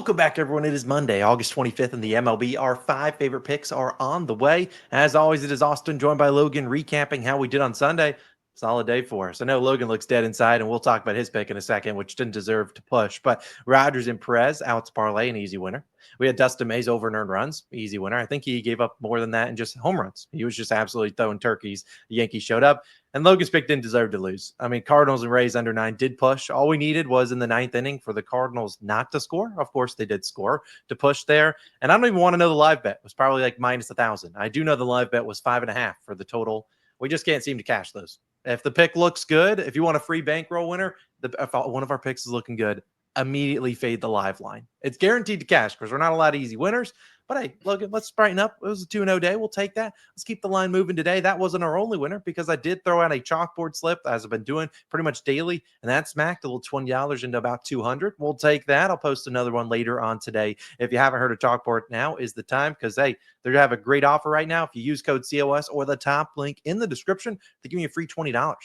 Welcome back, everyone. It is Monday, August 25th, and the MLB. Our five favorite picks are on the way. As always, it is Austin, joined by Logan, recapping how we did on Sunday. Solid day for us. I know Logan looks dead inside, and we'll talk about his pick in a second, which didn't deserve to push. But Rodgers and Perez, outs parlay, an easy winner. We had Dustin May's over and earned runs, easy winner. I think he gave up more than that in just home runs. He was just absolutely throwing turkeys. The Yankees showed up. And Logan's pick didn't deserve to lose. I mean, Cardinals and Rays under 9 did push. All we needed was in the ninth inning for the Cardinals not to score. Of course, they did score to push there. And I don't even want to know the live bet. It was probably like minus 1,000. I do know the live bet was 5.5 for the total. We just can't seem to cash those. If the pick looks good, if you want a free bankroll winner, if one of our picks is looking good, immediately fade the live line. It's guaranteed to cash because we're not a lot of easy winners. But hey, Logan, let's brighten up. It was a 2-0 day. We'll take that. Let's keep the line moving today. That wasn't our only winner because I did throw out a chalkboard slip, as I've been doing pretty much daily, and that smacked a little $20 into about 200. We'll take that. I'll post another one later on today. If you haven't heard of chalkboard, now is the time because, hey, they have a great offer right now. If you use code COS or the top link in the description, they give you a free $20.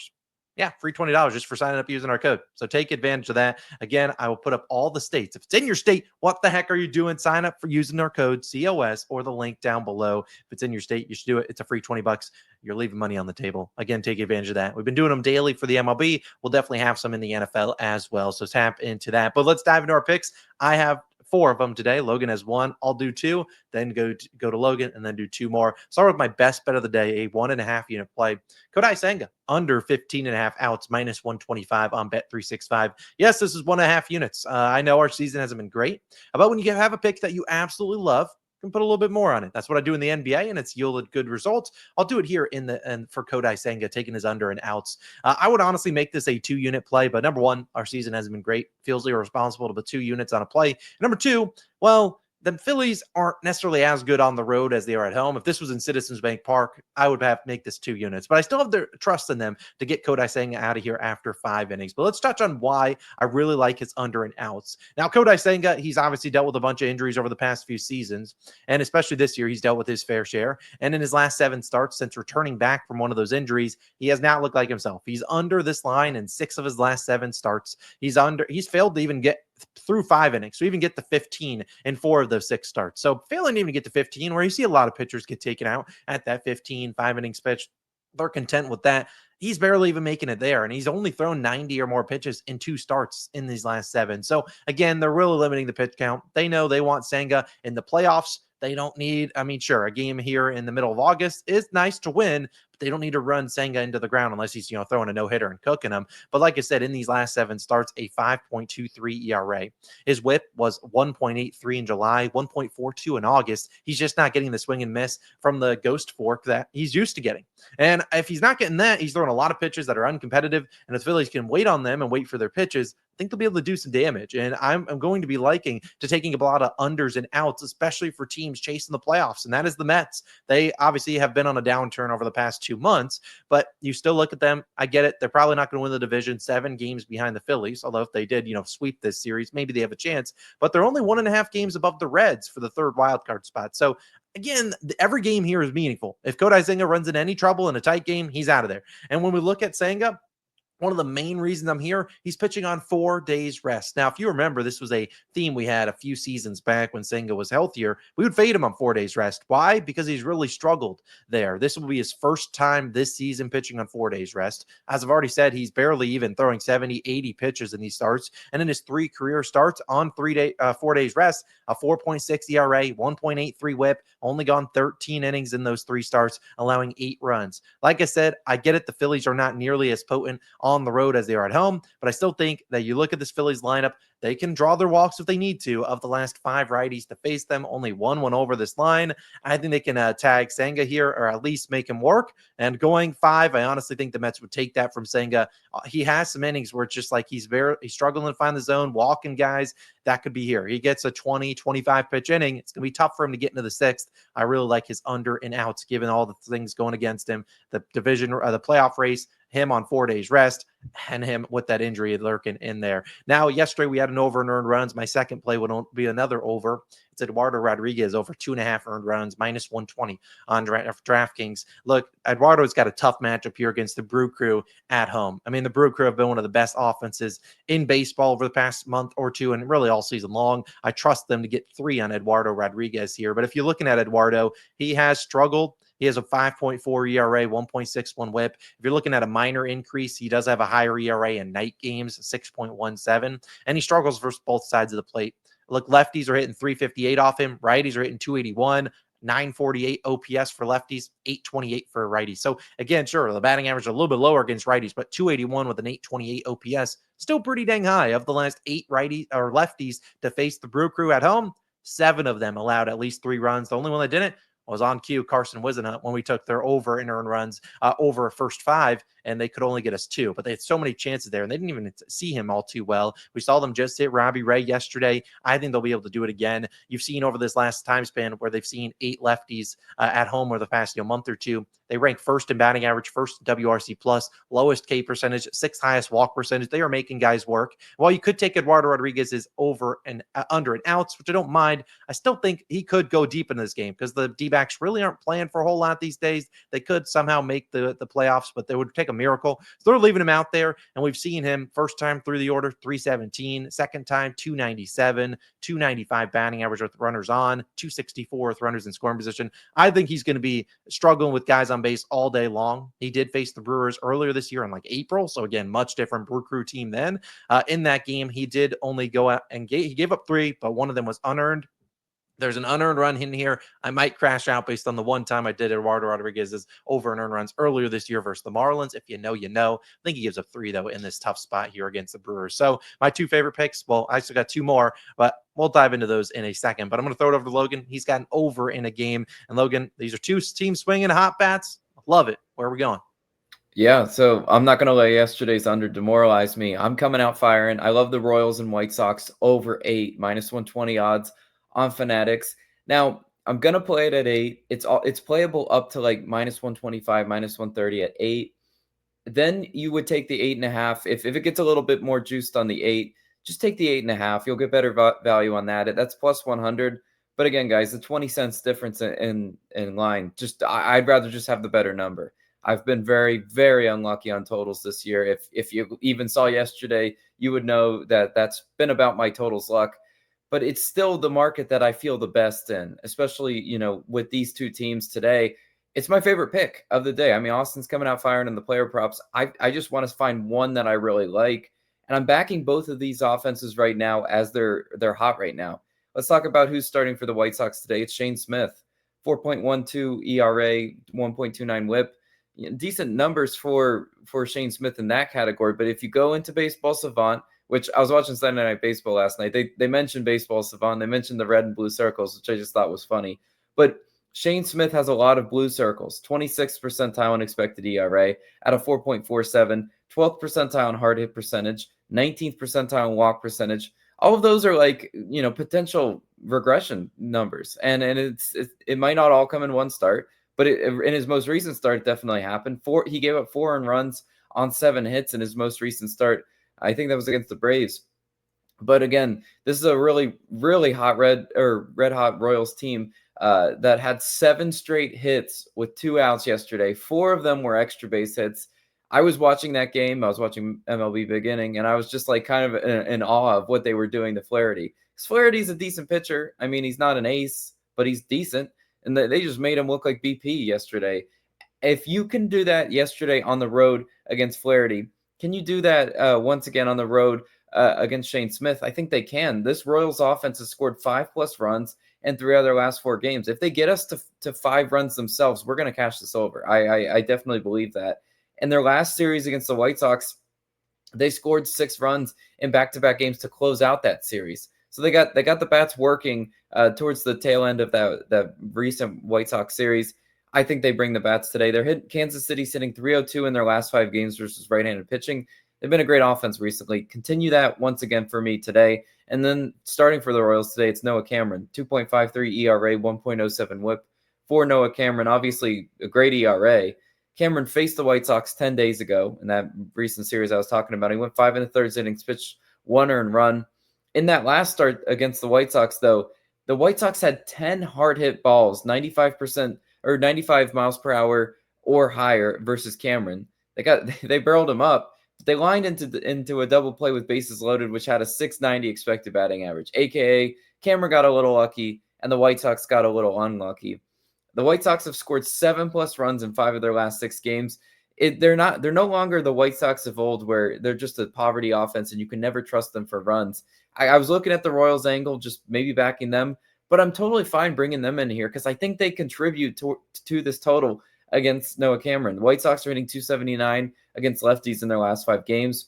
Yeah, free $20 just for signing up using our code. So take advantage of that. Again, I will put up all the states. If it's in your state, what the heck are you doing? Sign up for using our code COS or the link down below. If it's in your state, you should do it. It's a free $20. You're leaving money on the table. Again, take advantage of that. We've been doing them daily for the MLB. We'll definitely have some in the NFL as well. So tap into that. But let's dive into our picks. I have 4 of them today. Logan has 1. I'll do 2, then go to Logan, and then do 2 more. Start with my best bet of the day, a 1.5 unit play. Kodai Senga, under 15.5 outs, minus 125 on Bet365. Yes, this is 1.5 units. I know our season hasn't been great, but when you have a pick that you absolutely love, you can put a little bit more on it. That's what I do in the NBA, and it's yielded good results. I'll do it here for Kodai Senga, taking his under and outs. I would honestly make this a 2-unit play, but number one, our season hasn't been great. Feels irresponsible to put 2 units on a play. Number two, well, the Phillies aren't necessarily as good on the road as they are at home. If this was in Citizens Bank Park, I would have to make this 2 units, but I still have the trust in them to get Kodai Senga out of here after 5 innings. But let's touch on why I really like his under and outs. Now, Kodai Senga, he's obviously dealt with a bunch of injuries over the past few seasons, and especially this year, he's dealt with his fair share. And in his last 7 starts since returning back from one of those injuries, he has not looked like himself. He's under this line in 6 of his last 7 starts. He's failed to even get through 5 innings, so even get to 15 in 4 of those 6 starts. So failing to even get to 15, where you see a lot of pitchers get taken out at that 15, 5-innings pitch, they're content with that. He's barely even making it there, and he's only thrown 90 or more pitches in 2 starts in these last 7. So again, they're really limiting the pitch count. They know they want Senga in the playoffs. They don't need, sure, a game here in the middle of August is nice to win, but they don't need to run Senga into the ground unless he's, throwing a no-hitter and cooking them. But like I said, in these last 7 starts, a 5.23 ERA. His whip was 1.83 in July, 1.42 in August. He's just not getting the swing and miss from the ghost fork that he's used to getting. And if he's not getting that, he's throwing a lot of pitches that are uncompetitive, and if the Phillies can wait on them and wait for their pitches, I think they'll be able to do some damage. And I'm going to be liking to taking a lot of unders and outs, especially for teams chasing the playoffs. And that is the Mets. They obviously have been on a downturn over the past 2 months, but you still look at them. I get it. They're probably not going to win the division, 7 games behind the Phillies. Although if they did, sweep this series, maybe they have a chance, but they're only 1.5 games above the Reds for the 3rd wild card spot. So again, every game here is meaningful. If Kodai Senga runs into any trouble in a tight game, he's out of there. And when we look at Senga, one of the main reasons I'm here, he's pitching on 4 days rest. Now, if you remember, this was a theme we had a few seasons back when Senga was healthier. We would fade him on 4 days rest. Why? Because he's really struggled there. This will be his first time this season pitching on 4 days rest. As I've already said, he's barely even throwing 70, 80 pitches in these starts. And in his 3 career starts on 4 days rest, a 4.6 ERA, 1.83 whip, only gone 13 innings in those 3 starts, allowing 8 runs. Like I said, I get it. The Phillies are not nearly as potent on the road as they are at home, but I still think that you look at this Phillies lineup, they can draw their walks if they need to. Of the last 5 righties to face them, only 1 went over this line. I think they can tag Senga here, or at least make him work. And going 5, I honestly think the Mets would take that from Senga. He has some innings where it's just like he's struggling to find the zone, walking guys. That could be here. He gets a 20, 25 pitch inning. It's going to be tough for him to get into the 6th. I really like his under and outs, given all the things going against him, the division or the playoff race. him on 4 days rest, and him with that injury lurking in there. Now, yesterday we had an over in earned runs. My second play would be another over. It's Eduardo Rodriguez over 2.5 earned runs, minus 120 on DraftKings. Look, Eduardo's got a tough matchup here against the Brew Crew at home. I mean, the Brew Crew have been one of the best offenses in baseball over the past month or two, and really all season long. I trust them to get 3 on Eduardo Rodriguez here. But if you're looking at Eduardo, he has struggled. He has a 5.4 ERA, 1.61 whip. If you're looking at a minor increase, he does have a higher ERA in night games, 6.17, and he struggles versus both sides of the plate. Look, lefties are hitting 358 off him. Righties are hitting 281. 948 OPS for lefties, 828 for righties. So again, sure, the batting average is a little bit lower against righties, but 281 with an 828 OPS, still pretty dang high. Of the last 8 righties or lefties to face the Brew Crew at home, 7 of them allowed at least 3 runs. The only one that didn't was on cue, Carson Wisenhunt, when we took their over in earned runs over first 5, and they could only get us 2. But they had so many chances there, and they didn't even see him all too well. We saw them just hit Robbie Ray yesterday. I think they'll be able to do it again. You've seen over this last time span where they've seen 8 lefties at home over the past month or two. They rank first in batting average, first in WRC plus, lowest K percentage, 6th highest walk percentage. They are making guys work. While you could take Eduardo Rodriguez's over and under and outs, which I don't mind, I still think he could go deep in this game because the D-backs really aren't playing for a whole lot these days. They could somehow make the playoffs, but they would take a miracle. So they're leaving him out there, and we've seen him first time through the order, 317, second time, 297, 295 batting average with runners on, 264 with runners in scoring position. I think he's going to be struggling with guys on base all day long. He did face the Brewers earlier this year in like April. So again, much different Brew Crew team then. In that game, he did only go out and he gave up 3, but one of them was unearned. There's an unearned run in here. I might crash out based on the one time I did Eduardo Rodriguez's over and earned runs earlier this year versus the Marlins. If you know, you know. I think he gives up 3, though, in this tough spot here against the Brewers. So my 2 favorite picks, well, I still got 2 more, but we'll dive into those in a second. But I'm going to throw it over to Logan. He's got an over in a game. And Logan, these are 2 teams swinging hot bats. Love it. Where are we going? Yeah, so I'm not going to let yesterday's under demoralize me. I'm coming out firing. I love the Royals and White Sox over 8, minus 120 odds on Fanatics. Now, I'm going to play it at 8. It's playable up to like minus 125, minus 130 at 8. Then you would take the 8.5. If it gets a little bit more juiced on the 8, just take the 8.5. You'll get better value on that. That's plus 100. But again, guys, the 20 cents difference in line, I'd rather just have the better number. I've been very, very unlucky on totals this year. If you even saw yesterday, you would know that that's been about my totals luck. But it's still the market that I feel the best in, especially, with these 2 teams today. It's my favorite pick of the day. I mean, Austin's coming out firing in the player props. I just want to find one that I really like. And I'm backing both of these offenses right now as they're hot right now. Let's talk about who's starting for the White Sox today. It's Shane Smith, 4.12 ERA, 1.29 whip. Decent numbers for Shane Smith in that category. But if you go into Baseball Savant, which I was watching Sunday Night Baseball last night, they mentioned Baseball Savant. They mentioned the red and blue circles, which I just thought was funny. But Shane Smith has a lot of blue circles, 26th percentile in expected ERA at a 4.47, 12th percentile in hard hit percentage, 19th percentile in walk percentage. All of those are like, potential regression numbers. And it might not all come in one start, but in his most recent start, it definitely happened. He gave up 4 earned runs on 7 hits in his most recent start. I think that was against the Braves. But again, this is a really, really hot red hot Royals team that had 7 straight hits with 2 outs yesterday. 4 of them were extra base hits. I was watching that game. I was watching MLB beginning, and I was just like kind of in awe of what they were doing to Flaherty. Because Flaherty's a decent pitcher. I mean, he's not an ace, but he's decent. And they just made him look like BP yesterday. If you can do that yesterday on the road against Flaherty, can you do that once again on the road against Shane Smith? I think they can. This Royals offense has scored 5+ runs in 3 of their last 4 games. If they get us to 5 runs themselves, we're going to cash this over. I definitely believe that. In their last series against the White Sox, they scored 6 runs in back-to-back games to close out that series. So they got the bats working towards the tail end of that recent White Sox series. I think they bring the bats today. Kansas City sitting 302 in their last 5 games versus right-handed pitching. They've been a great offense recently. Continue that once again for me today. And then starting for the Royals today, it's Noah Cameron, 2.53 ERA, 1.07 whip for Noah Cameron. Obviously, a great ERA. Cameron faced the White Sox 10 days ago in that recent series I was talking about. He went 5 1/3 innings, pitched 1 earned run. In that last start against the White Sox, though, the White Sox had 10 hard hit balls, 95% or 95 miles per hour or higher versus Cameron. They barreled him up. They lined into a double play with bases loaded, which had a 690 expected batting average, aka Cameron got a little lucky and the White Sox got a little unlucky. The White Sox have scored 7+ runs in 5 of their last 6 games. They're no longer the White Sox of old where they're just a poverty offense and you can never trust them for runs. I was looking at the Royals angle, just maybe backing them, but I'm totally fine bringing them in here because I think they contribute to this total against Noah Cameron. The White Sox are hitting 279 against lefties in their last 5 games.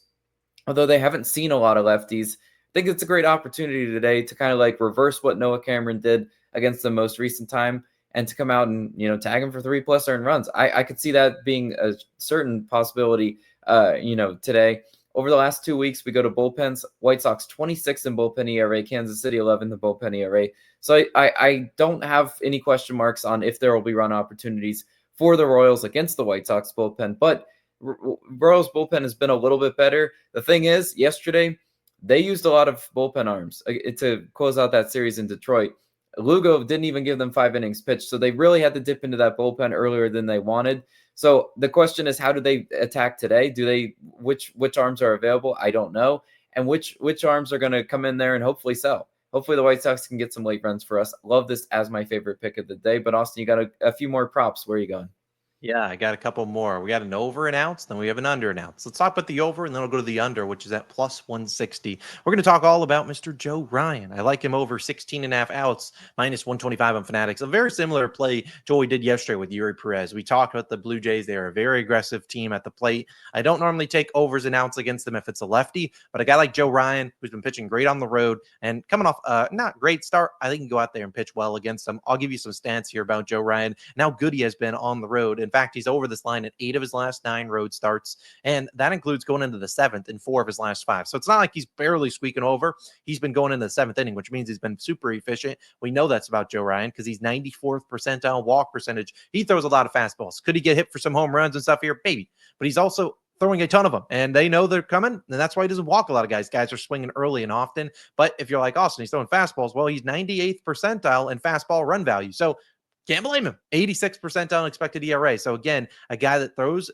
Although they haven't seen a lot of lefties, I think it's a great opportunity today to kind of like reverse what Noah Cameron did against the most recent time and to come out and, tag him for 3+ earned runs. I could see that being a certain possibility, today. Over the last 2 weeks, we go to bullpens. White Sox 26 in bullpen ERA, Kansas City 11 the bullpen ERA. So I don't have any question marks on if there will be run opportunities for the Royals against the White Sox bullpen, but Royals bullpen has been a little bit better. The thing is, yesterday, they used a lot of bullpen arms to close out that series in Detroit. Lugo didn't even give them 5 innings pitched, so they really had to dip into that bullpen earlier than they wanted. So the question is, how do they attack today? Which arms are available? I don't know. And which arms are going to come in there and hopefully sell? Hopefully the White Sox can get some late runs for us. Love this as my favorite pick of the day. But Austin, you got a few more props. Where are you going? Yeah, I got a couple more. We got an over an ounce, then we have an under an ounce. Let's talk about the over, and then we'll go to the under, which is at plus 160. We're going to talk all about Mr. Joe Ryan. I like him over 16.5 outs, minus 125 on Fanatics. A very similar play to what we did yesterday with Yuri Perez. We talked about the Blue Jays. They're a very aggressive team at the plate. I don't normally take overs and outs against them if it's a lefty, but a guy like Joe Ryan, who's been pitching great on the road and coming off not great start, I think he can go out there and pitch well against them. I'll give you some stats here about Joe Ryan and how good he has been on the road. In fact, he's over this line at 8 of his last 9 road starts, and that includes going into the 7th in 4 of his last 5. So it's not like he's barely squeaking over. He's been going into the 7th inning, which means he's been super efficient. We know that's about Joe Ryan because he's 94th percentile walk percentage. He throws a lot of fastballs. Could he get hit for some home runs and stuff here? Maybe. But he's also throwing a ton of them, and they know they're coming, and that's why he doesn't walk a lot of guys. Guys are swinging early and often. But if you're like Austin, he's throwing fastballs. Well, he's 98th percentile in fastball run value. So can't blame him. 86 percentile expected ERA. So again, a guy that throws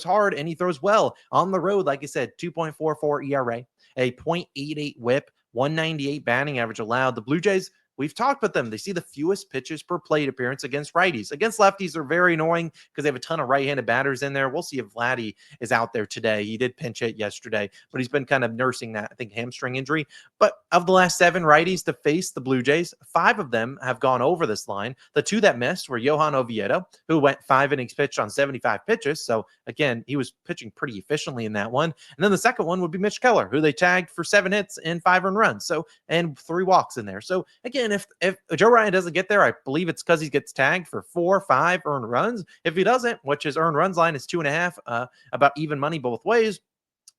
hard and he throws well on the road. Like I said, 2.44 ERA, a 0.88 WHIP, 198 batting average allowed. The Blue Jays, we've talked about them. They see the fewest pitches per plate appearance against righties. Against lefties, they're very annoying because they have a ton of right-handed batters in there. We'll see if Vladdy is out there today. He did pinch hit yesterday, but he's been kind of nursing that, I think, hamstring injury. But of the last 7 righties to face the Blue Jays, 5 of them have gone over this line. The 2 that missed were Johan Oviedo, who went 5 innings pitched on 75 pitches. So again, he was pitching pretty efficiently in that one. And then the second one would be Mitch Keller, who they tagged for 7 hits and 5 earned runs. So, and 3 walks in there. So again, if Joe Ryan doesn't get there, I believe it's because he gets tagged for 4 or 5 earned runs. If he doesn't, which his earned runs line is 2.5, about even money both ways,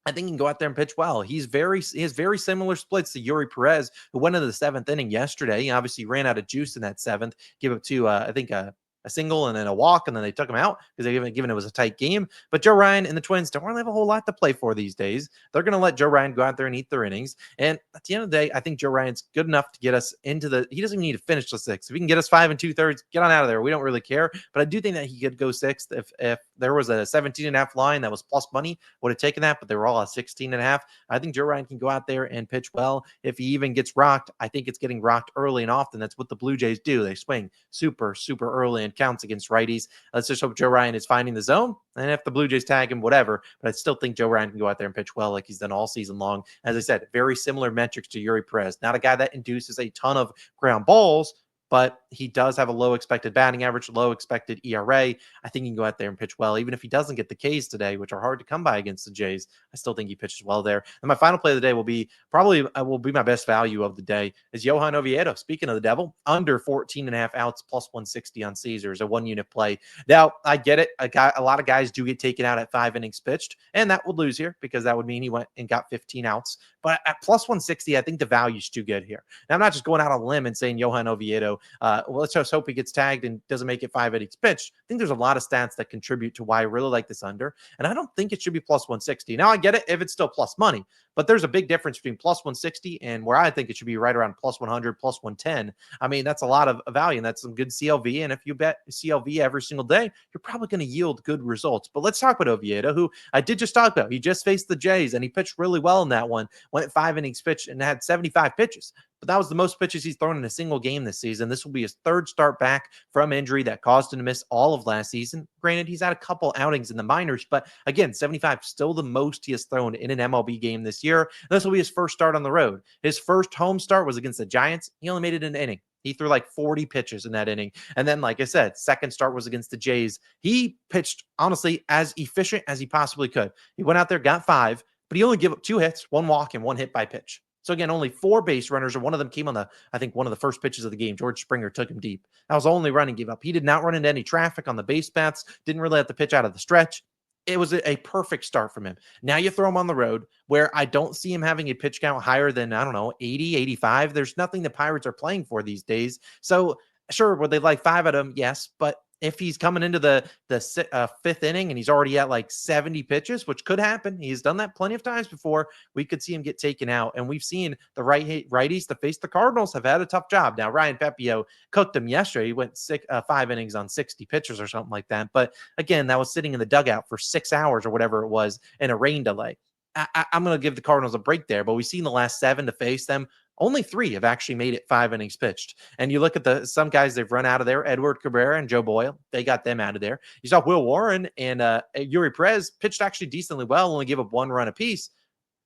I think he can go out there and pitch well. He has very similar splits to Yuri Perez, who went into the 7th inning yesterday. He obviously ran out of juice in that 7th, gave up to, I think, a single and then a walk, and then they took him out because they given it was a tight game. But Joe Ryan and the Twins don't really have a whole lot to play for these days. They're going to let Joe Ryan go out there and eat their innings. And at the end of the day, I think Joe Ryan's good enough to get us into he doesn't even need to finish the 6th. If he can get us 5 2/3, get on out of there. We don't really care. But I do think that he could go 6th if there was a 17.5 line that was plus money, would have taken that, but they were all at 16.5. I think Joe Ryan can go out there and pitch well. If he even gets rocked, I think it's getting rocked early and often. That's what the Blue Jays do. They swing super, super early and counts against righties. Let's just hope Joe Ryan is finding the zone. And if the Blue Jays tag him, whatever. But I still think Joe Ryan can go out there and pitch well like he's done all season long. As I said, very similar metrics to Yuri Perez. Not a guy that induces a ton of ground balls, but he does have a low expected batting average, low expected ERA. I think he can go out there and pitch well. Even if he doesn't get the Ks today, which are hard to come by against the Jays, I still think he pitches well there. And my final play of the day will be my best value of the day is Johan Oviedo. Speaking of the devil, under 14.5 outs plus 160 on Caesars, a 1-unit play. Now, I get it. A lot of guys do get taken out at 5 innings pitched, and that would lose here because that would mean he went and got 15 outs. But at plus 160, I think the value's too good here. Now, I'm not just going out on a limb and saying Johan Oviedo well, let's just hope he gets tagged and doesn't make it 5 innings pitched. I think there's a lot of stats that contribute to why I really like this under, and I don't think it should be plus 160. Now, I get it if it's still plus money, but there's a big difference between plus 160 and where I think it should be right around plus 100, plus 110. I mean, that's a lot of value, and that's some good CLV. And if you bet CLV every single day, you're probably going to yield good results. But let's talk about Oviedo, who I did just talk about. He just faced the Jays, and he pitched really well in that one. Went 5 innings pitched and had 75 pitches. But that was the most pitches he's thrown in a single game this season. This will be his third start back from injury that caused him to miss all of last season. Granted, he's had a couple outings in the minors, but again, 75 still the most he has thrown in an MLB game this year. This will be his first start on the road. His first home start was against the Giants. He only made it an inning. He threw like 40 pitches in that inning. And then, like I said, second start was against the Jays. He pitched, honestly, as efficient as he possibly could. He went out there, got 5, but he only gave up 2 hits, 1 walk, and 1 hit by pitch. So again, only 4 base runners, and one of them came on I think one of the first pitches of the game. George Springer took him deep. That was the only run he gave up. He did not run into any traffic on the base paths, didn't really have to pitch out of the stretch. It was a perfect start from him. Now you throw him on the road where I don't see him having a pitch count higher than, I don't know, 80, 85. There's nothing the Pirates are playing for these days. So sure, would they like 5 at him? Yes, but if he's coming into the 5th inning and he's already at like 70 pitches, which could happen, he's done that plenty of times before, we could see him get taken out. And we've seen the righties to face the Cardinals have had a tough job. Now, Ryan Pepio cooked him yesterday. He went 5 innings on 60 pitches or something like that. But again, that was sitting in the dugout for 6 hours or whatever it was in a rain delay. I'm going to give the Cardinals a break there, but we've seen the last 7 to face them. Only 3 have actually made it 5 innings pitched. And you look at some guys they've run out of there, Edward Cabrera and Joe Boyle. They got them out of there. You saw Will Warren and Yuri Perez pitched actually decently well, only give up 1 run apiece.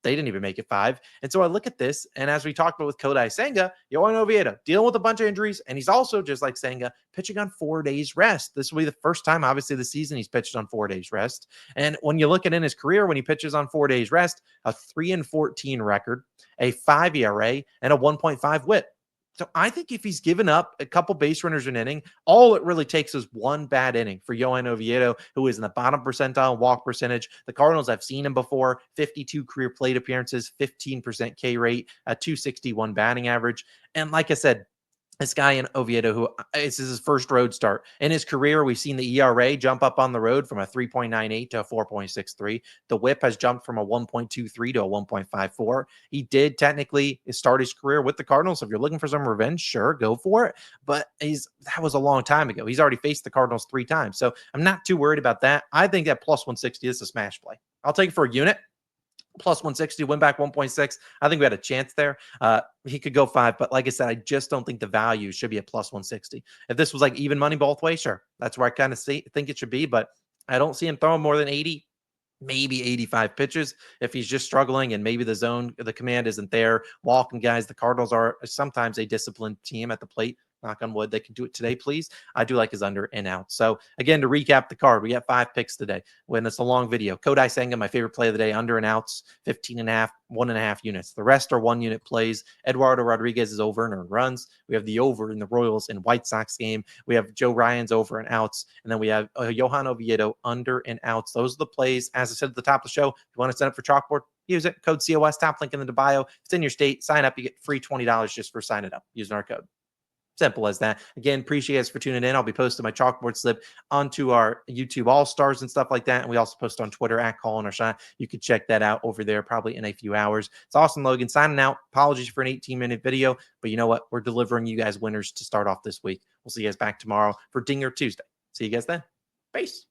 They didn't even make it 5. And so I look at this, and as we talked about with Kodai Senga, Johan Oviedo dealing with a bunch of injuries, and he's also, just like Senga, pitching on 4 days rest. This will be the first time, obviously, this season he's pitched on 4 days rest. And when you look at in his career, when he pitches on 4 days rest, a 3-14 record, a 5 ERA, and a 1.5 WHIP. So I think if he's given up a couple base runners an inning, all it really takes is 1 bad inning for Johan Oviedo, who is in the bottom percentile walk percentage. The Cardinals, I've seen him before, 52 career plate appearances, 15% K rate, a 261 batting average. And like I said, this guy in Oviedo, who this is his first road start. In his career, we've seen the ERA jump up on the road from a 3.98 to a 4.63. The WHIP has jumped from a 1.23 to a 1.54. He did technically start his career with the Cardinals. So if you're looking for some revenge, sure, go for it. But that was a long time ago. He's already faced the Cardinals 3 times. So I'm not too worried about that. I think that plus 160 is a smash play. I'll take it for a unit. Plus 160, win back 1.6. I think we had a chance there. He could go 5, but like I said, I just don't think the value should be at plus 160. If this was like even money both ways, sure. That's where I kind of think it should be, but I don't see him throwing more than 80, maybe 85 pitches if he's just struggling and maybe the command isn't there. Walking guys, the Cardinals are sometimes a disciplined team at the plate. Knock on wood, they can do it today, please. I do like his under and out. So again, to recap the card, we got 5 picks today. When it's a long video, Kodai Senga, my favorite play of the day, under and outs, 15.5, 1.5 units. The rest are 1 unit plays. Eduardo Rodriguez is over and earned runs. We have the over in the Royals and White Sox game. We have Joe Ryan's over and outs. And then we have Johan Oviedo under and outs. Those are the plays. As I said at the top of the show, if you want to sign up for Chalkboard, use it. Code COS, top link in the bio. If it's in your state, sign up. You get free $20 just for signing up using our code. Simple as that. Again, appreciate you guys for tuning in. I'll be posting my Chalkboard slip onto our YouTube All-Stars and stuff like that. And we also post on Twitter at Colin or Shot. You can check that out over there probably in a few hours. It's Austin Logan signing out. Apologies for an 18-minute video, but you know what? We're delivering you guys winners to start off this week. We'll see you guys back tomorrow for Dinger Tuesday. See you guys then. Peace.